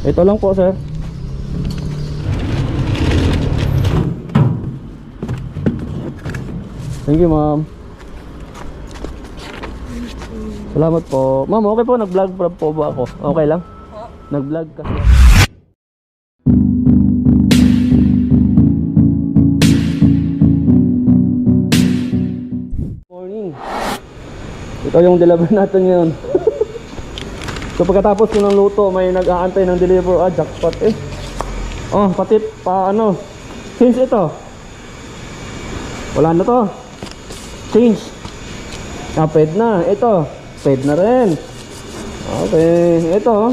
Ito lang po, sir. Thank you, ma'am. Salamat po. Ma'am, okay po, nag-vlog po ba ako? Okay lang? Nag-vlog kasi. Morning. Ito yung deliver natin ngayon. So pagkatapos ko ng luto, may nag-aantay ng deliver. Jackpot eh. Oh, pati pa ano. Since ito. Wala na to. Change. Paid na. Ito. Paid na rin. Okay. Ito.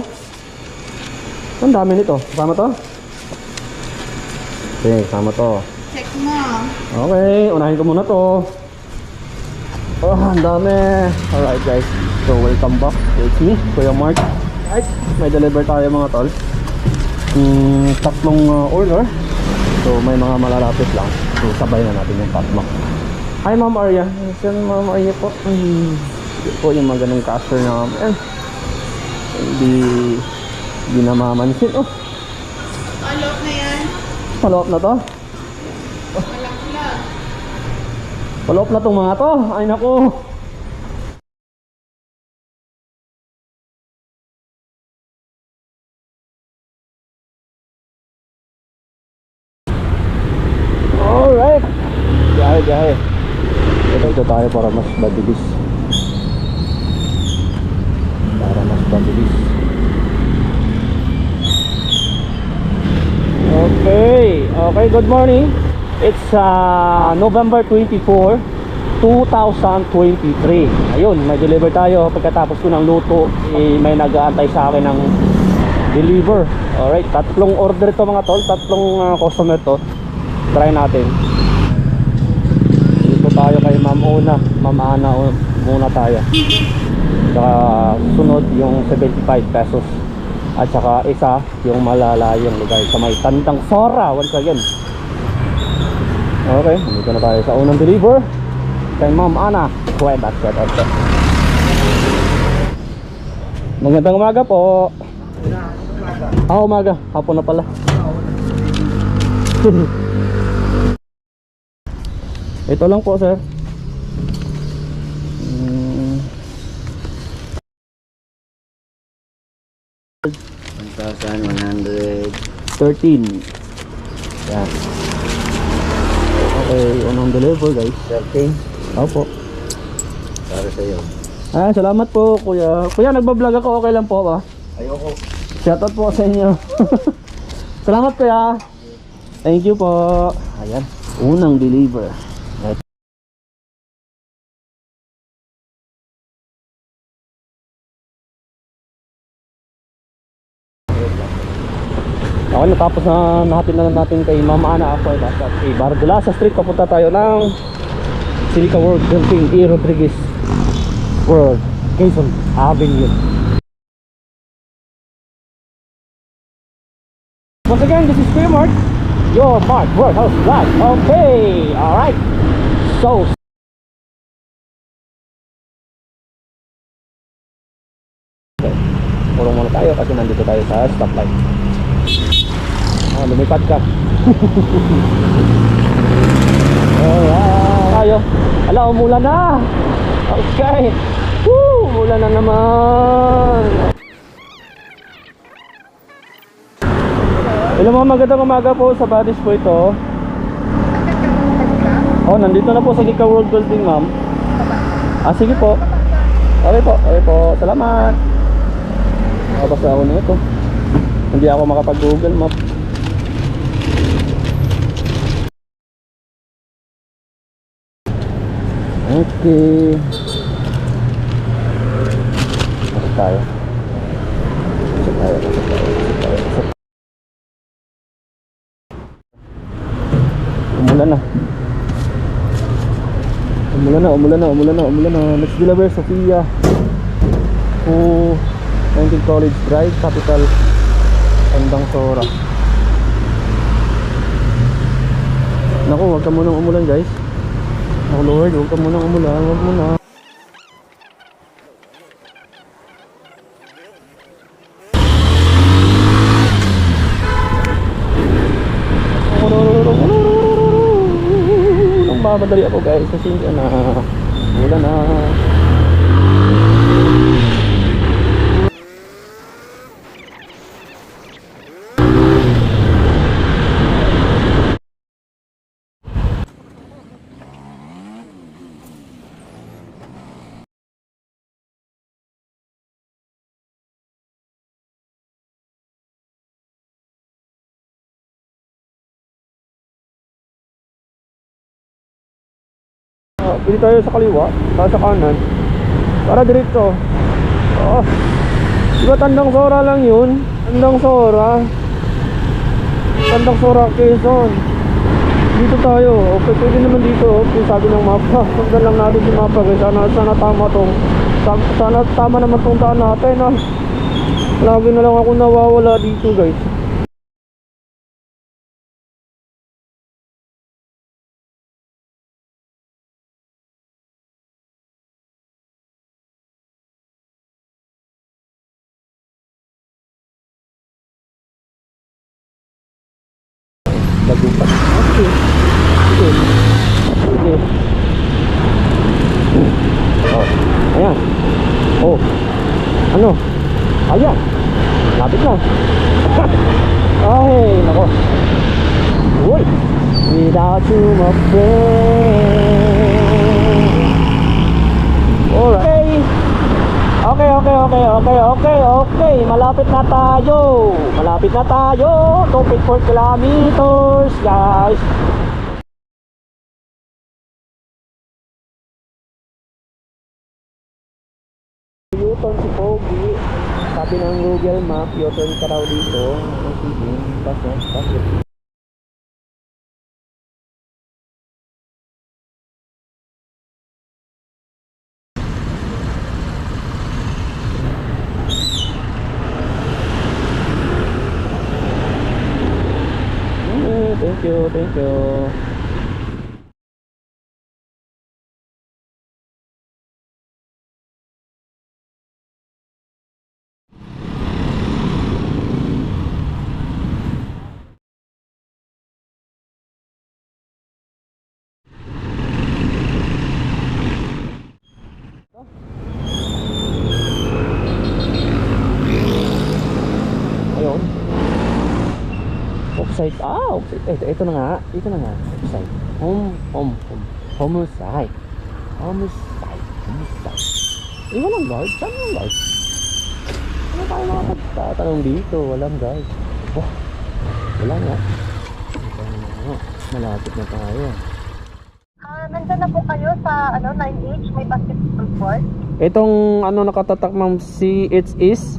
Ang dami nito. Sama to? Okay, sama to. Check mo. Okay, unahin ko muna to. Oh, ang dami. Alright guys. So welcome back. It's me, Kuya Mark. Right. May deliver tayo mga tol. Tatlong order. So may mga malalapit lang. So sabay na natin yung tatlo. Hi Ma'am Arya. Saan Ma'am Arya po? Hindi po yung mga ganong caster na hindi namamansin. Oh, Follow-up na yan. follow up na to. Malak-lak. Follow up na tong mga to. Ay naku. Alright. Gahe. Ito tayo para mas mabilis. Okay, good morning. It's November 24, 2023. Ayun, may deliver tayo. Pagkatapos ko ng luto, may nag-aantay sa akin ng deliver. Alright, tatlong order ito mga tol. Tatlong customer to. Try natin. Dito tayo kay Ma'am Una. Ma'am Ana muna tayo. Saka sunod yung 75 pesos. At saka isa yung malalayong lugar sa may Tandang Sora. Once again. Okay, dito na tayo sa unang deliver kay Ma'am Ana Cuevas. Magandang umaga po. Umaga, hapon na pala. Ito lang po, sir. 1,113. Yan. Okay, unang deliver guys. 13. Opo. Para sa iyo. Salamat po kuya. Kuya, nagbablog ako, okay lang po ba? Ayoko. Shoutout po sa inyo. Salamat kuya. Thank you po. Ayan, unang deliver. Okay, natapos na natin natin kay Ma'am Ana ako at kay Bardula sa street. Papunta tayo ng Silica World Building, E. Rodriguez World, Quezon Avenue. Once again, this is Kuya Mark, your Mark Workhouse Vlog. Okay, alright. So pulong muna tayo kasi nandito tayo sa stoplight. Lumipad ka. Alright tayo. Ala, umulan na. Okay. Woo, umulan na naman. Hello mga magandang umaga po. Sa Badis po ito. Nandito na po sa Silica World Building, ma'am. Sige po. Okay po. Salamat. Basta ako na ito. Hindi ako makapag-Google Map. Okay. Pasok tayo. Umulan na. Next deliver, Sofia to 19 College Drive, Capital, Tandang Sora. Naku, huwag ka munang umulan guys. Oh Lord, huwag ka munang umulan. Huwag muna. nagmamadali ako guys kasi na wala na. Pili tayo sa kaliwa, tayo sa kanan para diretso. Diba Tandang Sora lang yun? Tandang Sora Quezon. Dito tayo. Okay, pwede naman dito. Okay, sabi ng mapa. Sundan lang natin yung mapa guys. Sana tama tong sana tama naman tong daan natin ah. Lagi na lang ako nawawala dito guys. Lagupan. Okay. Oh, ayan. Oh. Ano? Ayan. Lapit na. Okay, nako. Uy. Without you, my friend. Alright. Okay. Malapit na tayo. 2.4 kilometers, guys. U-turn si Pogi. Sabi ng Google Map, U-turn ka raw dito. Sige, bakit? Thank you. Ayun. Offside. Offside. Ito na nga. Offside. Homicide. Walang guard. Saan yung guard? Ano tayo makapagtatanong dito? Walang guard. Oh, wala nga. Malapit na tayo. Nandyan na po kayo sa 9H, may basketball court. Itong nakatatak ma'am, CH is?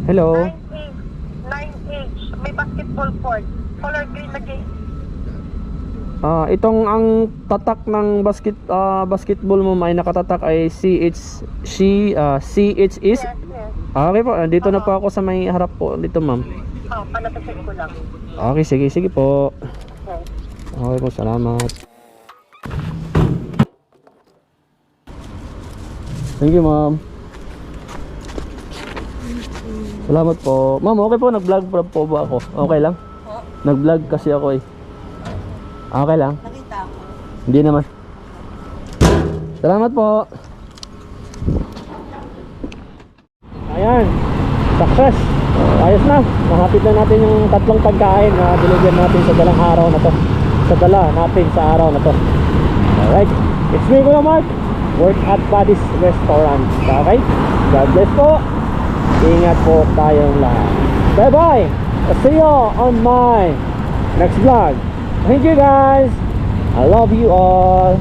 Hello? 9H, may basketball court. Color green na gate. Itong ang tatak ng basketball mo ay nakatatak ay CH is? Yes. Okay po, dito na po ako sa may harap po dito ma'am. Panatasin ko lang. Okay, sige po. Okay. Okay po, salamat. Thank you ma'am. Salamat po. Ma'am, okay po, nag-vlog po ba ako? Okay lang? Nag-vlog kasi ako eh. Okay lang? Nakita ko. Hindi naman. Salamat po. Ayan. Success. Ayos na. Nahapit na natin yung tatlong pagkain na deliver natin sa dalang araw na to. Sa dala natin sa araw na to. Alright. It's me, Kuya Mark. Work at Buddy's Restaurant. Okay? God bless po. Ingat po tayong lahat. Bye bye. I'll see you on my next vlog. Thank you guys. I love you all.